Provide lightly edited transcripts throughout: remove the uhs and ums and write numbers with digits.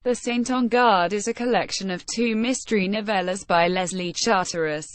The Saint on Guard is a collection of 2 mystery novellas by Leslie Charteris.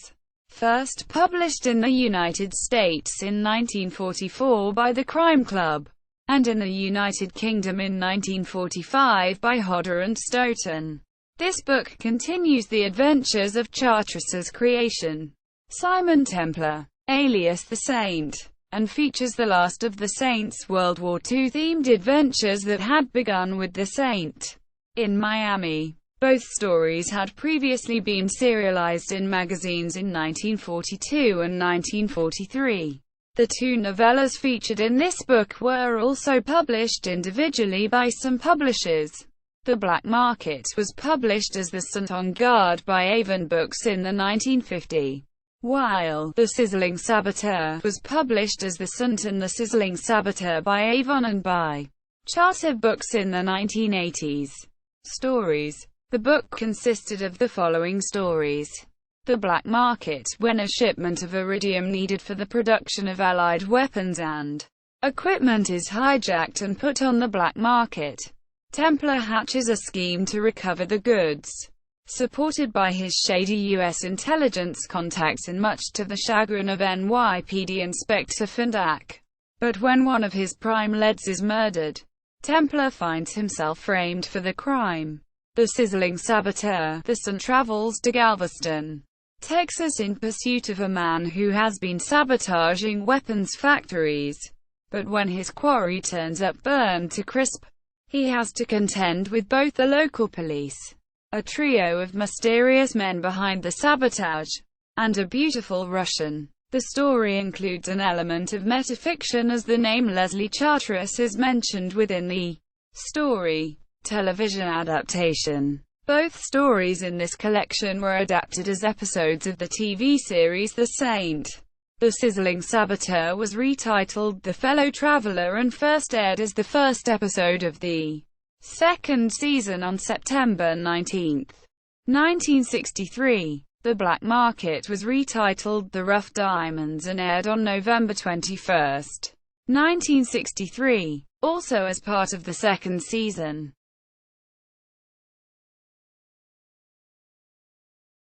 First published in the United States in 1944 by the Crime Club, and in the United Kingdom in 1945 by Hodder and Stoughton. This book continues the adventures of Charteris's creation, Simon Templar, alias the Saint, and features the last of the Saint's World War II-themed adventures that had begun with the Saint in Miami. Both stories had previously been serialized in magazines in 1942 and 1943. The 2 novellas featured in this book were also published individually by some publishers. The Black Market was published as The Saint on Guard by Avon Books in the 1950s, while The Sizzling Saboteur was published as The Saint and the Sizzling Saboteur by Avon and by Charter Books in the 1980s. Stories. The book consisted of the following stories. The Black Market, when a shipment of iridium needed for the production of Allied weapons and equipment is hijacked and put on the black market. Templar hatches a scheme to recover the goods, supported by his shady U.S. intelligence contacts and much to the chagrin of NYPD Inspector Findak. But when one of his prime leads is murdered, Templar finds himself framed for the crime. The Sizzling Saboteur. The Saint travels to Galveston, Texas in pursuit of a man who has been sabotaging weapons factories. But when his quarry turns up burned to crisp, he has to contend with both the local police, a trio of mysterious men behind the sabotage, and a beautiful Russian. The story includes an element of metafiction as the name Leslie Charteris is mentioned within the story. Television adaptation. Both stories in this collection were adapted as episodes of the TV series The Saint. The Sizzling Saboteur was retitled The Fellow Traveler and first aired as the first episode of the 2nd season on September 19, 1963. The Black Market was retitled The Rough Diamonds and aired on November 21, 1963, also as part of the 2nd season.